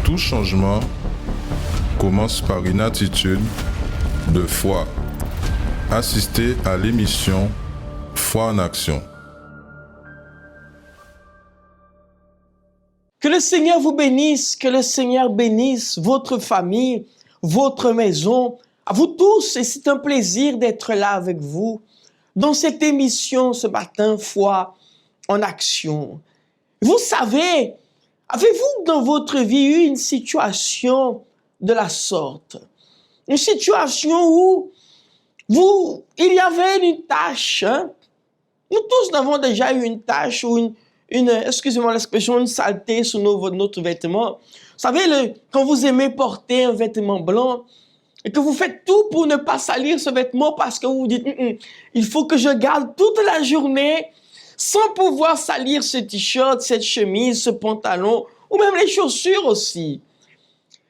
Tout changement commence par une attitude de foi. Assistez à l'émission Foi en action. Que le Seigneur vous bénisse, que le Seigneur bénisse votre famille, votre maison, à vous tous, et c'est un plaisir d'être là avec vous dans cette émission ce matin, Foi en action. Vous savez, avez-vous dans votre vie eu une situation de la sorte? Une situation où il y avait une tâche, hein? Nous tous avons déjà eu une tâche ou excusez-moi l'expression, une saleté sur notre vêtement. Vous savez, quand vous aimez porter un vêtement blanc et que vous faites tout pour ne pas salir ce vêtement parce que vous vous dites il faut que je garde toute la journée sans pouvoir salir ce t-shirt, cette chemise, ce pantalon ou même les chaussures aussi.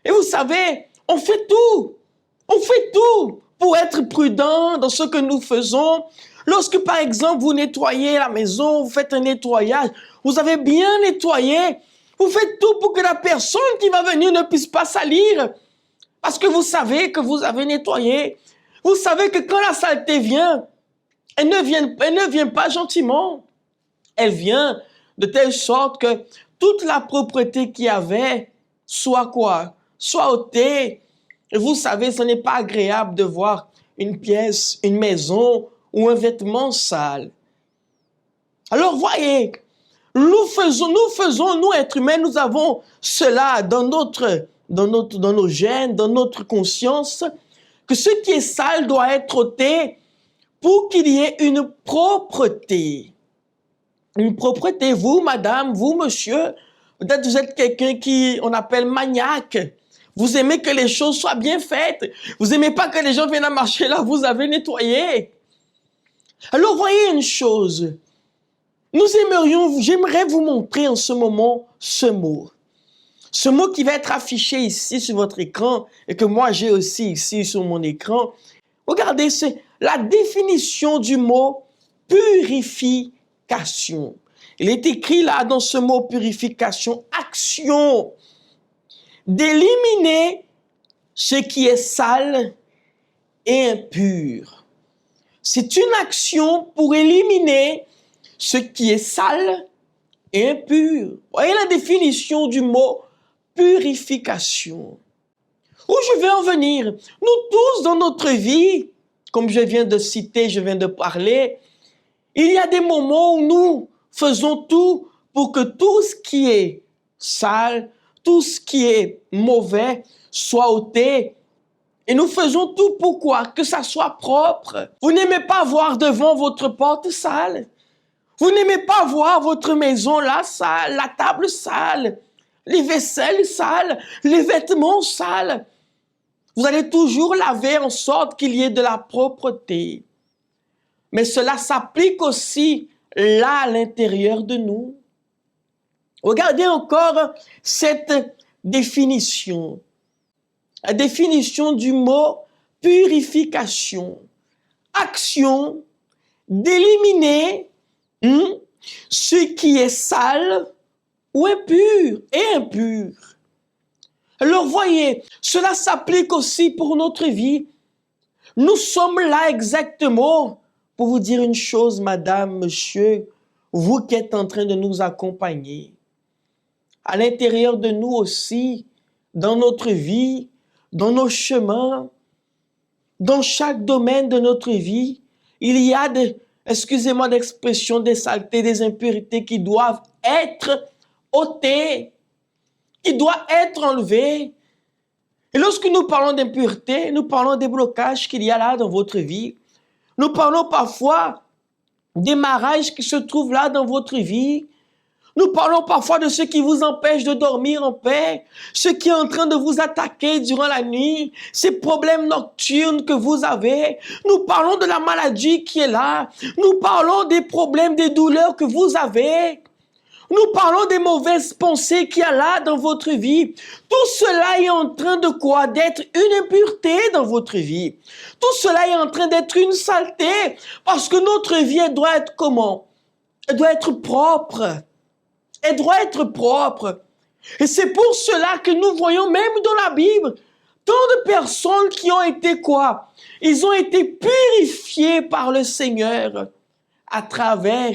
Et vous savez, on fait tout pour être prudent dans ce que nous faisons. Lorsque, par exemple, vous nettoyez la maison, vous faites un nettoyage, vous avez bien nettoyé, vous faites tout pour que la personne qui va venir ne puisse pas salir. Parce que vous savez que vous avez nettoyé. Vous savez que quand la saleté vient, elle ne vient pas gentiment. Elle vient de telle sorte que toute la propreté qu'il y avait soit quoi? Soit ôtée. Et vous savez, ce n'est pas agréable de voir une pièce, une maison ou un vêtement sale. Alors voyez, nous êtres humains, nous avons cela dans nos gènes, dans notre conscience, que ce qui est sale doit être ôté pour qu'il y ait une propreté. Une propreté, vous, madame, vous, monsieur, peut-être vous êtes quelqu'un on appelle maniaque. Vous aimez que les choses soient bien faites. Vous n'aimez pas que les gens viennent à marcher là, vous avez nettoyé. Alors voyez une chose, j'aimerais vous montrer en ce moment ce mot qui va être affiché ici sur votre écran et que moi j'ai aussi ici sur mon écran. Regardez, c'est la définition du mot purification. Il est écrit là dans ce mot purification, action d'éliminer ce qui est sale et impur. C'est une action pour éliminer ce qui est sale et impur. Voyez la définition du mot purification. Où je veux en venir? Nous tous dans notre vie, comme je viens de parler, il y a des moments où nous faisons tout pour que tout ce qui est sale, tout ce qui est mauvais soit ôté. Et nous faisons tout pour quoi? Que ça soit propre. Vous n'aimez pas voir devant votre porte sale. Vous n'aimez pas voir votre maison là sale, la table sale, les vaisselles sales, les vêtements sales. Vous allez toujours laver en sorte qu'il y ait de la propreté. Mais cela s'applique aussi là à l'intérieur de nous. Regardez encore cette définition. La définition du mot purification. Action d'éliminer ce qui est sale ou impur et impur. Alors voyez, cela s'applique aussi pour notre vie. Nous sommes là exactement pour vous dire une chose, madame, monsieur, vous qui êtes en train de nous accompagner. À l'intérieur de nous aussi, dans notre vie, dans nos chemins, dans chaque domaine de notre vie, il y a excusez-moi l'expression, des saletés, des impurités qui doivent être ôtées, qui doivent être enlevées. Et lorsque nous parlons d'impureté, nous parlons des blocages qu'il y a là dans votre vie. Nous parlons parfois des mariages qui se trouvent là dans votre vie. Nous parlons parfois de ce qui vous empêche de dormir en paix, ce qui est en train de vous attaquer durant la nuit, ces problèmes nocturnes que vous avez. Nous parlons de la maladie qui est là. Nous parlons des problèmes, des douleurs que vous avez. Nous parlons des mauvaises pensées qu'il y a là dans votre vie. Tout cela est en train de quoi? D'être une impureté dans votre vie. Tout cela est en train d'être une saleté parce que notre vie, elle doit être comment? Elle doit être propre. Elle doit être propre. Et c'est pour cela que nous voyons même dans la Bible tant de personnes qui ont été quoi? Ils ont été purifiés par le Seigneur à travers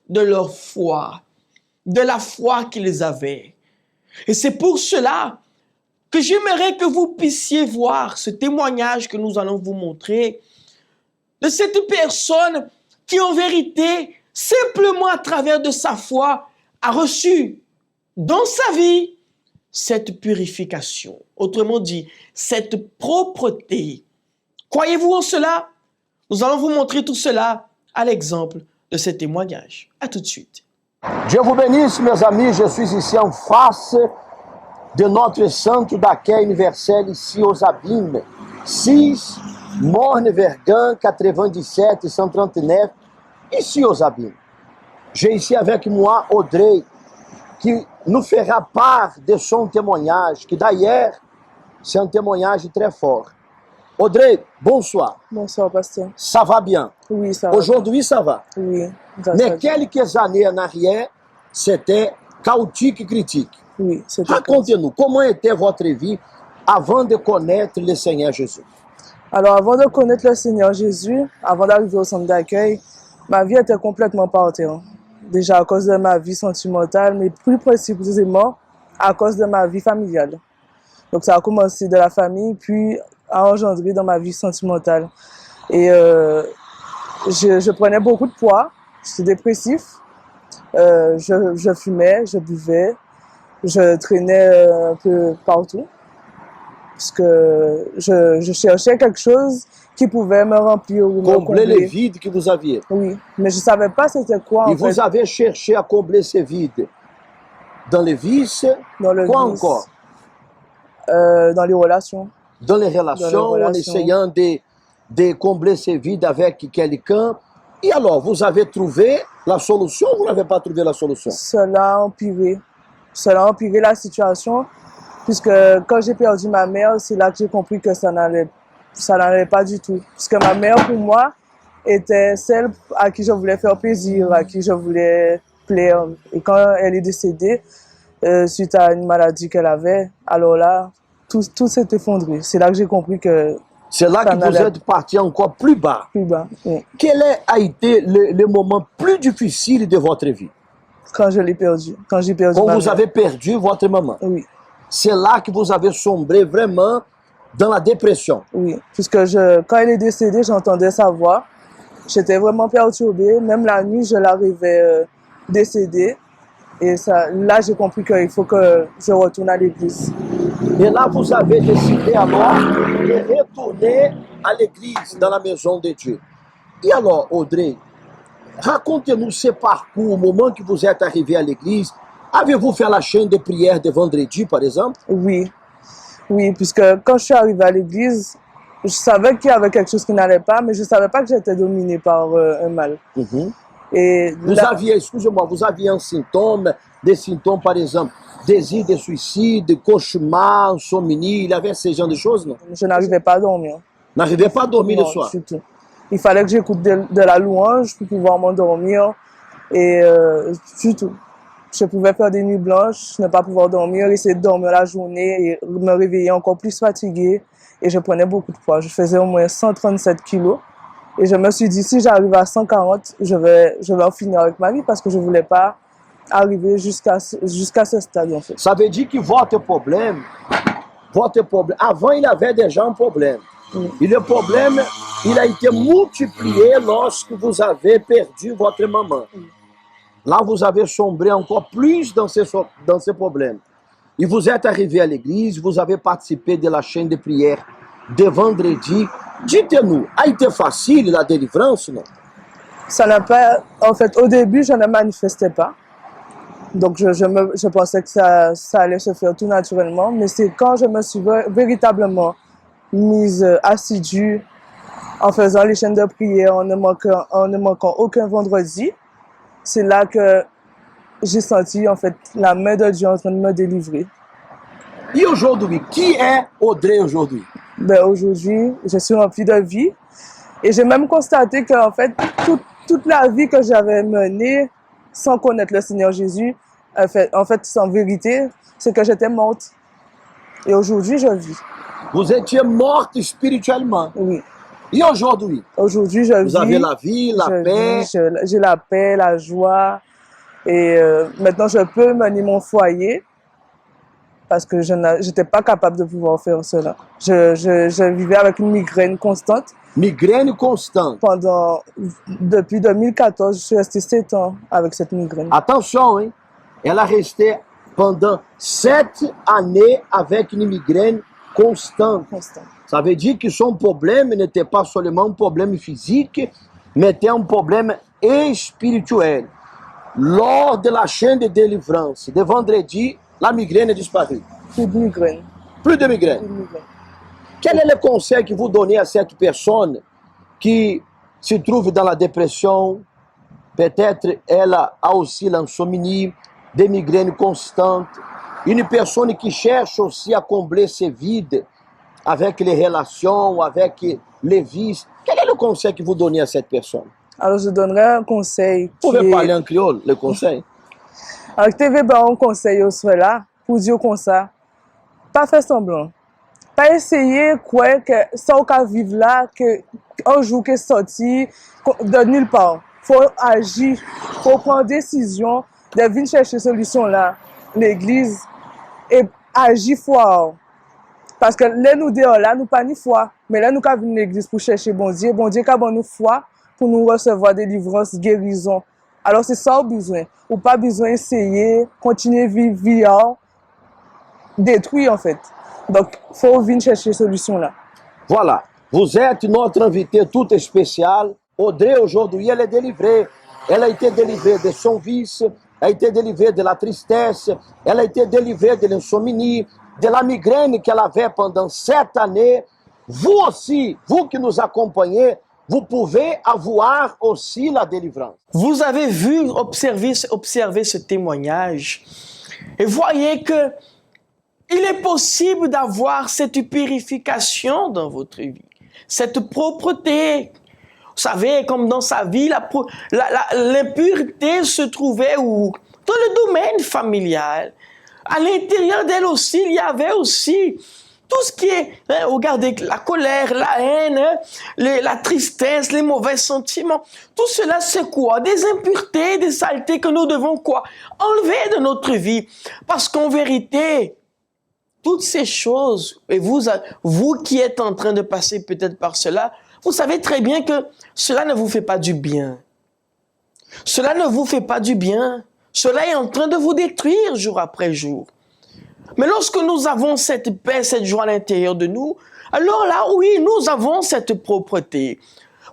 de leur foi, de la foi qu'ils avaient. Et c'est pour cela que j'aimerais que vous puissiez voir ce témoignage que nous allons vous montrer de cette personne qui en vérité, simplement à travers de sa foi, a reçu dans sa vie cette purification. Autrement dit, cette propreté. Croyez-vous en cela? Nous allons vous montrer tout cela à l'exemple de ce témoignage. À tout de suite. Dieu vous bénisse, mes amis. Je suis ici en face de notre centre d'accueil universel, ici aux Abîmes. 6, Morne-Verdun, 97, 139, ici aux Abîmes. J'ai ici avec moi Audrey, qui nous fera part de son témoignage, qui d'ailleurs, c'est un témoignage très fort. Audrey, bonsoir. Bonsoir, pasteur. Ça va bien? Oui, ça va. Aujourd'hui, ça va? Oui. Mais quelques années en arrière, c'était chaotique et critique. Oui, c'était Racontez-nous, comment était votre vie avant de connaître le Seigneur Jésus? Alors, avant de connaître le Seigneur Jésus, avant d'arriver au centre d'accueil, ma vie était complètement par terre. Déjà à cause de ma vie sentimentale, mais plus précisément à cause de ma vie familiale. Donc ça a commencé de la famille, puis a engendré dans ma vie sentimentale. Et je prenais beaucoup de poids, j'étais dépressif, je fumais, je buvais, je traînais un peu partout. Parce que je cherchais quelque chose qui pouvait me remplir ou me Combler le vide que vous aviez. Oui, mais je ne savais pas c'était quoi Et en fait. vous avez cherché à combler ce vide dans les vices, Dans le quoi vice, encore? dans les relations. Dans les relations, en essayant de combler ce vide avec quelqu'un. Et alors, vous avez trouvé la solution ou vous n'avez pas trouvé la solution? Cela a empiré la situation, puisque quand j'ai perdu ma mère, c'est là que j'ai compris que ça n'allait pas du tout. Parce que ma mère, pour moi, était celle à qui je voulais faire plaisir, à qui je voulais plaire. Et quand elle est décédée, suite à une maladie qu'elle avait, alors là, tout s'est effondré. C'est là que j'ai compris que c'est là que vous êtes parti encore plus bas. Plus bas, oui. Quel a été le moment plus difficile de votre vie? Quand je l'ai perdu. Quand j'ai perdu ma mère. Quand vous avez perdu votre maman. Oui. C'est là que vous avez sombré vraiment dans la dépression. Oui, puisque quand elle est décédée, j'entendais sa voix. J'étais vraiment perturbée. Même la nuit, je l'arrivais décédée. Et là, j'ai compris qu'il faut que je retourne à l'église. Et là, vous avez décidé alors de retourner à l'église, dans la maison de Dieu. Et alors, Audrey, racontez-nous ce parcours, au moment que vous êtes arrivé à l'église. Avez-vous fait la chaîne de prière de vendredi, par exemple? Oui. Oui, puisque quand je suis arrivée à l'église, je savais qu'il y avait quelque chose qui n'allait pas, mais je ne savais pas que j'étais dominée par un mal. Et vous aviez, excusez-moi, vous aviez des symptômes, par exemple, désir de suicide, cauchemar, insomnie, il y avait ce genre de choses, non? Je n'arrivais pas à dormir. N'arrivais pas à dormir le soir? Non, du tout. Il fallait que j'écoute de la louange pour pouvoir m'endormir. Et du tout. Je pouvais faire des nuits blanches, ne pas pouvoir dormir, essayer de dormir la journée et me réveiller encore plus fatiguée. Et je prenais beaucoup de poids. Je faisais au moins 137 kilos. Et je me suis dit, si j'arrive à 140, je vais en finir avec ma vie parce que je ne voulais pas arriver jusqu'à ce stade, en fait. Ça veut dire que votre problème, avant il avait déjà un problème. Et le problème, il a été multiplié lorsque vous avez perdu votre maman. Là, vous avez sombré encore plus dans ce problème. Et vous êtes arrivé à l'église, vous avez participé de la chaîne de prière de vendredi. Dites-nous, a été facile la délivrance, non? Ça n'a pas... En fait, au début, je ne manifestais pas. Donc, je pensais que ça allait se faire tout naturellement. Mais c'est quand je me suis véritablement mise assidue en faisant les chaînes de prière, en ne manquant aucun vendredi, c'est là que j'ai senti en fait la main de Dieu en train de me délivrer. Et aujourd'hui, qui est Audrey aujourd'hui? Ben aujourd'hui, je suis remplie de vie et j'ai même constaté que en fait toute la vie que j'avais menée sans connaître le Seigneur Jésus, en fait, en vérité, c'est que j'étais morte. Et aujourd'hui, je vis. Vous étiez morte spirituellement. Oui. Et aujourd'hui, Aujourd'hui, je vis. vous avez la vie, la je paix. vis, j'ai la paix, la joie. Et maintenant, je peux mener mon foyer parce que je n'étais pas capable de pouvoir faire cela. Je vivais avec une migraine constante. Migraine constante. Depuis 2014, je suis restée 7 ans avec cette migraine. Attention, hein? Elle a resté pendant 7 années avec une migraine constante. Ça veut dire que son problème n'était pas seulement un problème physique, mais était un problème spirituel. Lors de la chaîne de délivrance de vendredi, la migraine est disparue. Plus de migraine. Plus de migraine. Plus de migraine. Quel est le conseil que vous donnez à cette personne qui se trouve dans la dépression? Peut-être elle a aussi l'insomnie, des migraines constantes. Une personne qui cherche aussi à combler ses vides avec les relations, avec les vices. Quel est le conseil que vous donnez à cette personne? Alors, je donnerais un conseil. Vous pouvez parler en créole, le conseil? Alors, TV, un conseil au là pour dire comme ça. Pas faire semblant. Pas essayer quoi que ça ou qu'à vivre là, que un jour que sorti de nulle part. Faut agir, faut prendre décision de venir chercher solution là, l'église, et agir fort. Parce que là, nous dehors là, nous pas ni foi. Mais là, nous quand venir l'église pour chercher bon Dieu qu'a bon nous foi pour nous recevoir délivrance, guérison. Alors c'est ça au besoin. Ou pas besoin d'essayer, continuer vivre, détruire en fait. Donc, il faut venir chercher solution là. Voilà. Vous êtes notre invité toute spéciale. Audrey, aujourd'hui, elle est délivrée. Elle a été délivrée de son vice, elle a été délivrée de la tristesse, elle a été délivrée de l'insomnie, de la migraine qu'elle avait pendant 7 années. Vous aussi, vous qui nous accompagnez, vous pouvez avoir aussi la délivrance. Vous avez vu, observé ce témoignage et voyez que il est possible d'avoir cette purification dans votre vie, cette propreté. Vous savez, comme dans sa vie, l'impureté se trouvait où? Dans le domaine familial. À l'intérieur d'elle aussi, il y avait aussi tout ce qui est, regardez, la colère, la haine, la tristesse, les mauvais sentiments. Tout cela, c'est quoi? Des impuretés, des saletés que nous devons quoi? Enlever de notre vie. Parce qu'en vérité, toutes ces choses, et vous qui êtes en train de passer peut-être par cela, vous savez très bien que cela ne vous fait pas du bien. Cela ne vous fait pas du bien. Cela est en train de vous détruire jour après jour. Mais lorsque nous avons cette paix, cette joie à l'intérieur de nous, alors là, oui, nous avons cette propreté.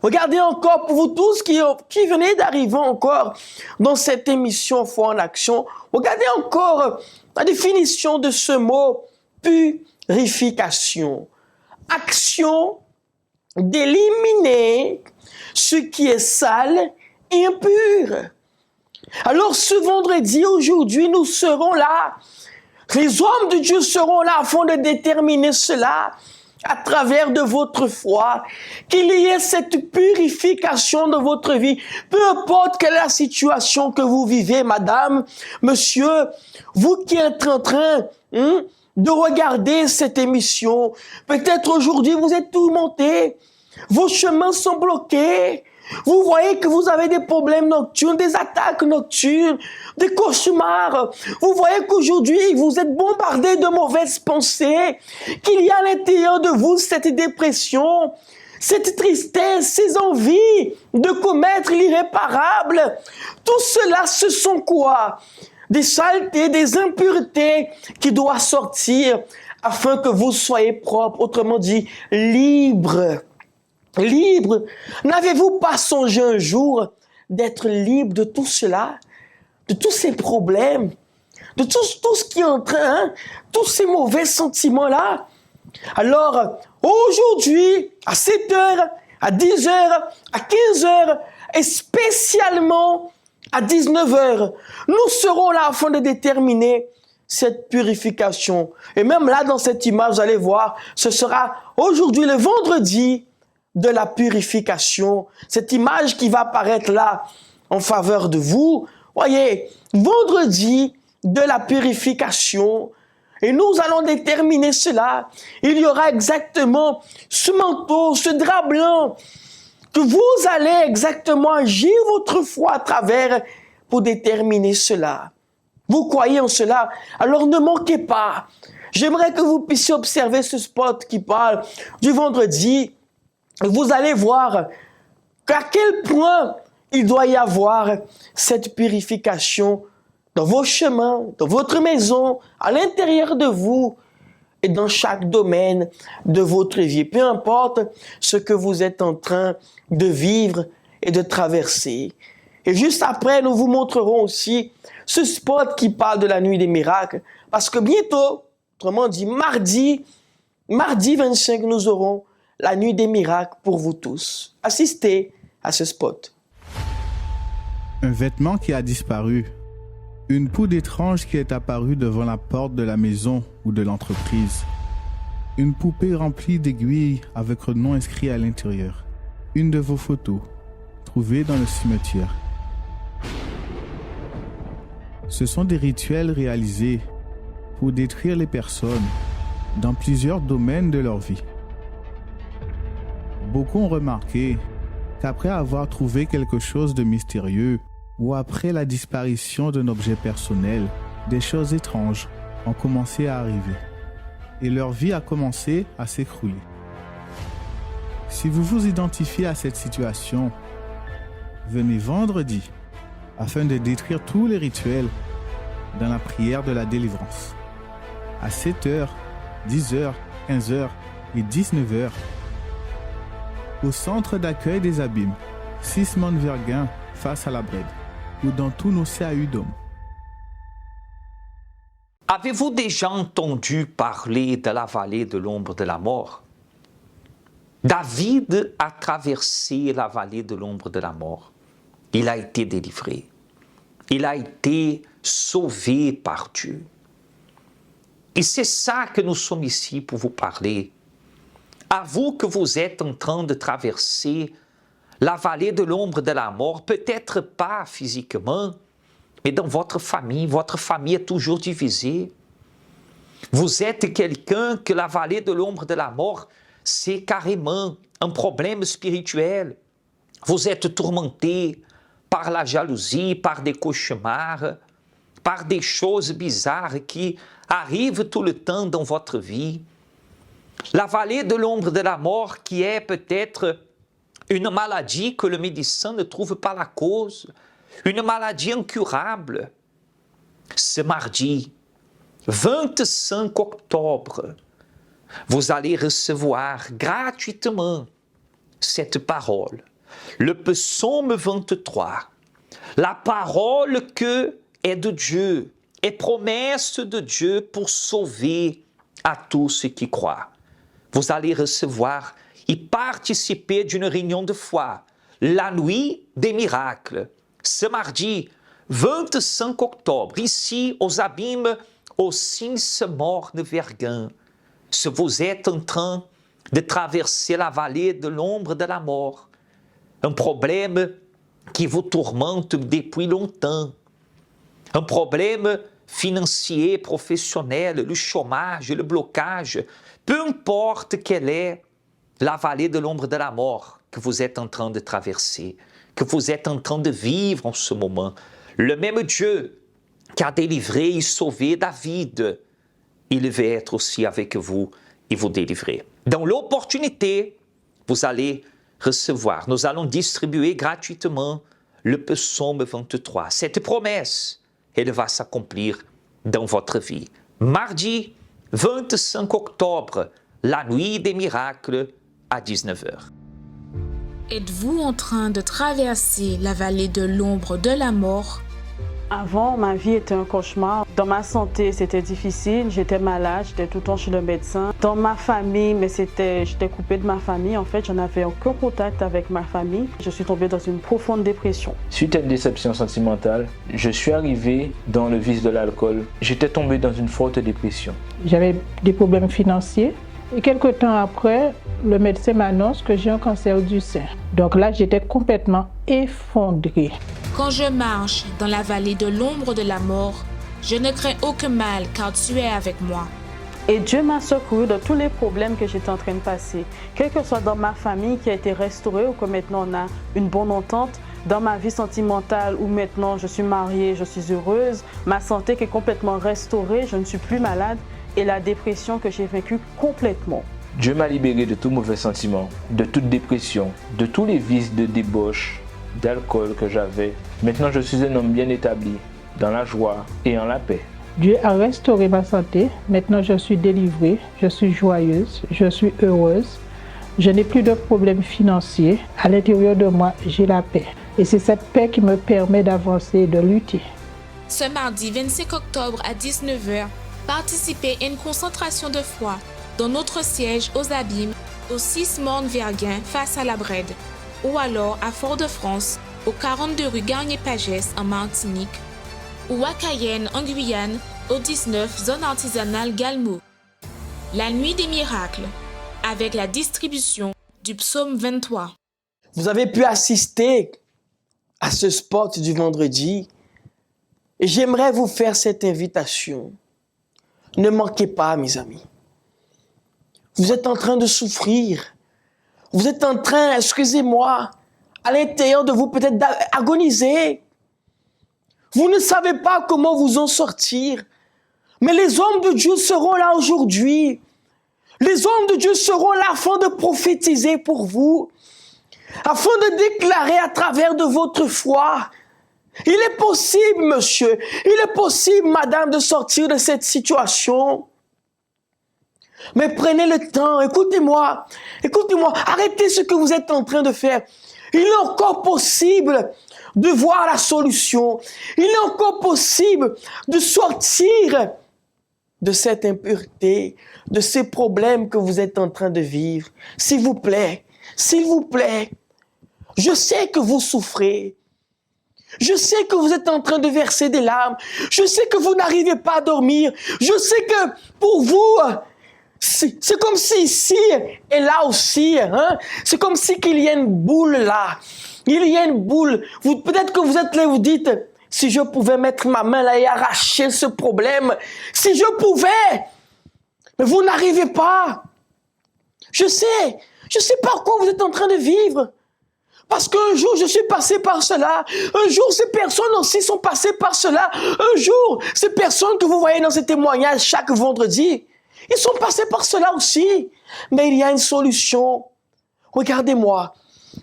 Regardez encore pour vous tous qui venez d'arriver encore dans cette émission Foi en Action, regardez encore la définition de ce mot purification. Action d'éliminer ce qui est sale et impur. Alors ce vendredi, aujourd'hui, nous serons là. Les hommes de Dieu seront là afin de déterminer cela à travers de votre foi, qu'il y ait cette purification de votre vie. Peu importe quelle est la situation que vous vivez, madame, monsieur, vous qui êtes en train de regarder cette émission, peut-être aujourd'hui vous êtes tourmenté, vos chemins sont bloqués, vous voyez que vous avez des problèmes nocturnes, des attaques nocturnes, des cauchemars. Vous voyez qu'aujourd'hui, vous êtes bombardé de mauvaises pensées, qu'il y a à l'intérieur de vous cette dépression, cette tristesse, ces envies de commettre l'irréparable. Tout cela, ce sont quoi? Des saletés, des impuretés qui doivent sortir afin que vous soyez propre, autrement dit, libre. Libre. N'avez-vous pas songé un jour d'être libre de tout cela, de tous ces problèmes, de tout ce qui est en train, tous ces mauvais sentiments-là? Alors, aujourd'hui, à 7h, à 10h, à 15h, et spécialement à 19h, nous serons là afin de déterminer cette purification. Et même là, dans cette image, vous allez voir, ce sera aujourd'hui le vendredi de la purification. Cette image qui va apparaître là en faveur de vous. Voyez, vendredi de la purification. Et nous allons déterminer cela. Il y aura exactement ce manteau, ce drap blanc, que vous allez exactement agir votre foi à travers pour déterminer cela. Vous croyez en cela? Alors ne manquez pas. J'aimerais que vous puissiez observer ce spot qui parle du vendredi. Vous allez voir qu'à quel point il doit y avoir cette purification dans vos chemins, dans votre maison, à l'intérieur de vous et dans chaque domaine de votre vie. Peu importe ce que vous êtes en train de vivre et de traverser. Et juste après, nous vous montrerons aussi ce spot qui parle de la nuit des miracles. Parce que bientôt, autrement dit mardi 25, nous aurons la nuit des miracles pour vous tous. Assistez à ce spot. Un vêtement qui a disparu. Une poudre étrange qui est apparue devant la porte de la maison ou de l'entreprise. Une poupée remplie d'aiguilles avec un nom inscrit à l'intérieur. Une de vos photos, trouvée dans le cimetière. Ce sont des rituels réalisés pour détruire les personnes dans plusieurs domaines de leur vie. Beaucoup ont remarqué qu'après avoir trouvé quelque chose de mystérieux ou après la disparition d'un objet personnel, des choses étranges ont commencé à arriver et leur vie a commencé à s'écrouler. Si vous vous identifiez à cette situation, venez vendredi afin de détruire tous les rituels dans la prière de la délivrance. À 7h, 10h, 15h et 19h, au centre d'accueil des Abîmes, 6 Verguin face à la Brède, ou dans tous nos CAU d'hommes. Avez-vous déjà entendu parler de la vallée de l'ombre de la mort? David a traversé la vallée de l'ombre de la mort. Il a été délivré. Il a été sauvé par Dieu. Et c'est ça que nous sommes ici pour vous parler. À vous que vous êtes en train de traverser la vallée de l'ombre de la mort, peut-être pas physiquement, mais dans votre famille est toujours divisée. Vous êtes quelqu'un que la vallée de l'ombre de la mort, c'est carrément un problème spirituel. Vous êtes tourmenté par la jalousie, par des cauchemars, par des choses bizarres qui arrivent tout le temps dans votre vie. La vallée de l'ombre de la mort qui est peut-être une maladie que le médecin ne trouve pas la cause, une maladie incurable. Ce mardi, 25 octobre, vous allez recevoir gratuitement cette parole, le psaume 23, la parole que est de Dieu, est promesse de Dieu pour sauver à tous ceux qui croient. Vous allez recevoir et participer d'une réunion de foi, la nuit des miracles, ce mardi 25 octobre, ici aux Abîmes, au 6 Verguin. Si vous êtes en train de traverser la vallée de l'ombre de la mort, un problème qui vous tourmente depuis longtemps, un problème financier, professionnel, le chômage, le blocage, peu importe quelle est la vallée de l'ombre de la mort que vous êtes en train de traverser, que vous êtes en train de vivre en ce moment. Le même Dieu qui a délivré et sauvé David, il veut être aussi avec vous et vous délivrer. Dans l'opportunité, vous allez recevoir, nous allons distribuer gratuitement le psaume 23. Cette promesse, elle va s'accomplir dans votre vie. Mardi 25 octobre, la nuit des miracles à 19h. Êtes-vous en train de traverser la vallée de l'ombre de la mort? Avant, ma vie était un cauchemar. Dans ma santé, c'était difficile. J'étais malade, j'étais tout le temps chez le médecin. Dans ma famille, j'étais coupée de ma famille. En fait, je n'avais aucun contact avec ma famille. Je suis tombée dans une profonde dépression. Suite à une déception sentimentale, je suis arrivé dans le vice de l'alcool. J'étais tombé dans une forte dépression. J'avais des problèmes financiers. Et quelques temps après, le médecin m'annonce que j'ai un cancer du sein. Donc là, j'étais complètement effondrée. Quand je marche dans la vallée de l'ombre de la mort, Je ne crains aucun mal car tu es avec moi. Et Dieu m'a secouru de tous les problèmes que j'étais en train de passer. Quel que soit dans ma famille qui a été restaurée ou que maintenant on a une bonne entente, dans ma vie sentimentale où maintenant je suis mariée, je suis heureuse, ma santé qui est complètement restaurée, je ne suis plus malade et la dépression que j'ai vaincue complètement. Dieu m'a libéré de tout mauvais sentiment, de toute dépression, de tous les vices de débauche, d'alcool que j'avais. Maintenant je suis un homme bien établi, dans la joie et en la paix. Dieu a restauré ma santé. Maintenant, je suis délivrée, je suis joyeuse, je suis heureuse. Je n'ai plus de problèmes financiers. À l'intérieur de moi, j'ai la paix. Et c'est cette paix qui me permet d'avancer et de lutter. Ce mardi 25 octobre à 19h, participez à une concentration de foi dans notre siège aux Abîmes, au 6 Morne-Verguin face à la Brède, ou alors à Fort-de-France, au 42 rue Garnier-Pagès en Martinique, ou à Cayenne en Guyane, au 19 zone artisanale Galmo. La nuit des miracles, avec la distribution du psaume 23. Vous avez pu assister à ce spot du vendredi et j'aimerais vous faire cette invitation. Ne manquez pas, mes amis. Vous êtes en train de souffrir. Vous êtes en train, excusez-moi, à l'intérieur de vous peut-être d'agoniser. Vous ne savez pas comment vous en sortir. Mais les hommes de Dieu seront là aujourd'hui. Les hommes de Dieu seront là afin de prophétiser pour vous, afin de déclarer à travers de votre foi. Il est possible, monsieur, il est possible, madame, de sortir de cette situation. Mais prenez le temps, écoutez-moi, arrêtez ce que vous êtes en train de faire. Il est encore possible de voir la solution. Il est encore possible de sortir de cette impureté, de ces problèmes que vous êtes en train de vivre. S'il vous plaît, je sais que vous souffrez. Je sais que vous êtes en train de verser des larmes. Je sais que vous n'arrivez pas à dormir. Je sais que pour vous, c'est comme si ici et là aussi, c'est comme si qu'il y a une boule là. Il y a une boule. Peut-être que vous êtes là et vous dites, si je pouvais mettre ma main là et arracher ce problème, si je pouvais, mais vous n'arrivez pas. Je sais par quoi vous êtes en train de vivre. Parce qu'un jour, je suis passé par cela. Un jour, ces personnes aussi sont passées par cela. Un jour, ces personnes que vous voyez dans ces témoignages chaque vendredi, ils sont passés par cela aussi. Mais il y a une solution. Regardez-moi.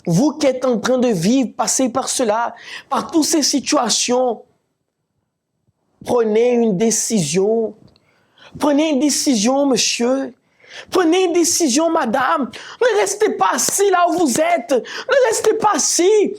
Vous qui êtes en train de vivre, passer par cela, par toutes ces situations, prenez une décision. Prenez une décision, monsieur. Prenez une décision, madame. Ne restez pas assis là où vous êtes. Ne restez pas assis.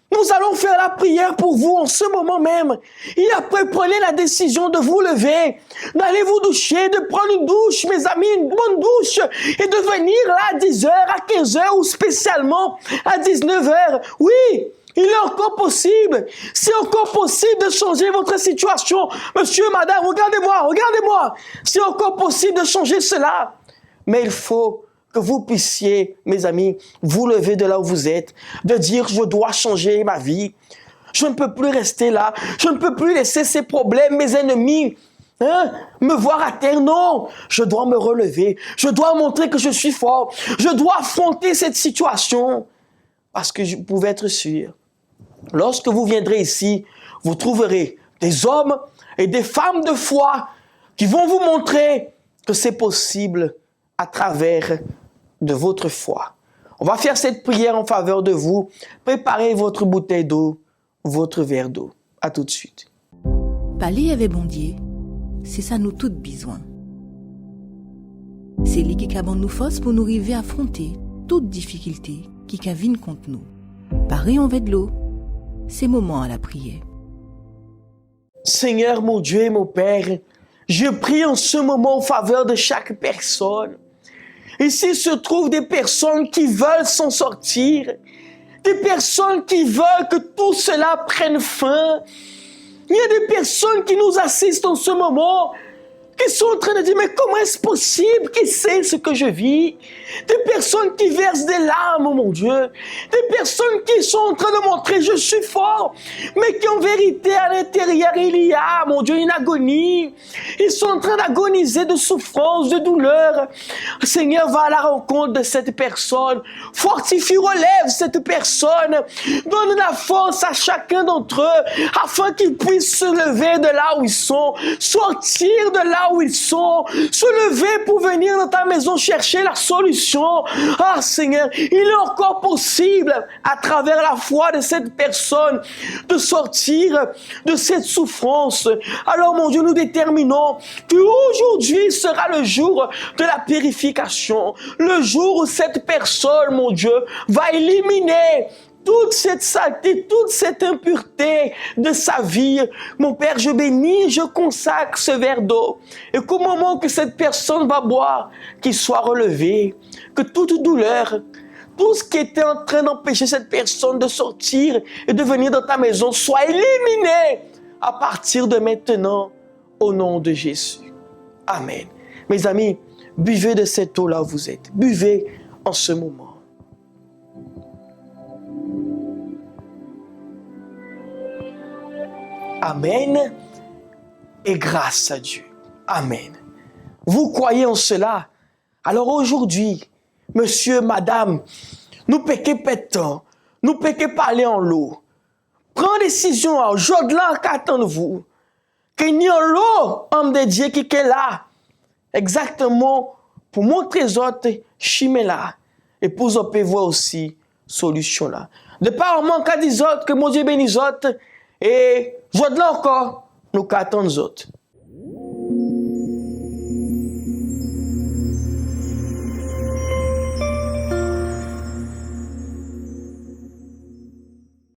Nous allons faire la prière pour vous en ce moment même. Et après, prenez la décision de vous lever, d'aller vous doucher, de prendre une douche, mes amis, une bonne douche, et de venir là à 10h, à 15h ou spécialement à 19h. Oui, il est encore possible. C'est encore possible de changer votre situation. Monsieur, madame, regardez-moi. C'est encore possible de changer cela. Mais il faut que vous puissiez, mes amis, vous lever de là où vous êtes, de dire, je dois changer ma vie. Je ne peux plus rester là. Je ne peux plus laisser ces problèmes, mes ennemis, me voir à terre. Non, je dois me relever. Je dois montrer que je suis fort. Je dois affronter cette situation. Parce que vous pouvez être sûr, lorsque vous viendrez ici, vous trouverez des hommes et des femmes de foi qui vont vous montrer que c'est possible à travers de votre foi. On va faire cette prière en faveur de vous. Préparez votre bouteille d'eau, votre verre d'eau. À tout de suite. Parler avec bon Dieu, c'est ça nous toutes besoin. C'est lui qui a nous force pour nous arriver à affronter toute difficulté qui viennent contre nous. Parler en de l'eau, c'est moment à la prière. Seigneur mon Dieu et mon Père, je prie en ce moment en faveur de chaque personne. Ici se trouvent des personnes qui veulent s'en sortir, des personnes qui veulent que tout cela prenne fin. Il y a des personnes qui nous assistent en ce moment, qui sont en train de dire, mais comment est-ce possible? Qui sait ce que je vis? Des personnes qui versent des larmes, mon Dieu. Des personnes qui sont en train de montrer, je suis fort, mais qui en vérité, à l'intérieur, il y a, mon Dieu, une agonie. Ils sont en train d'agoniser de souffrance, de douleur. Seigneur, va à la rencontre de cette personne. Fortifie, relève cette personne. Donne la force à chacun d'entre eux, afin qu'ils puissent se lever de là où ils sont, sortir de là où ils sont, se lever pour venir dans ta maison chercher la solution. Ah Seigneur, il est encore possible à travers la foi de cette personne de sortir de cette souffrance. Alors mon Dieu, nous déterminons qu'aujourd'hui sera le jour de la purification, le jour où cette personne, mon Dieu, va éliminer toute cette saleté, toute cette impureté de sa vie. Mon Père, je bénis, je consacre ce verre d'eau. Et qu'au moment que cette personne va boire, qu'il soit relevé, que toute douleur, tout ce qui était en train d'empêcher cette personne de sortir et de venir dans ta maison soit éliminé à partir de maintenant, au nom de Jésus. Amen. Mes amis, buvez de cette eau là où vous êtes. Buvez en ce moment. Amen. Et grâce à Dieu. Amen. Vous croyez en cela? Alors aujourd'hui, monsieur, madame, nous péquons pétant, nous péquons parler en l'eau. Prends décision aujourd'hui qu'attendez-vous. Qu'il y a l'eau, homme de Dieu, qui est là. Exactement pour montrer aux autres chemin là. Et pour vous voir aussi solution là. De par manque à des autres, que mon Dieu bénisse autres. Et aujourd'hui encore, nous attendons les autres.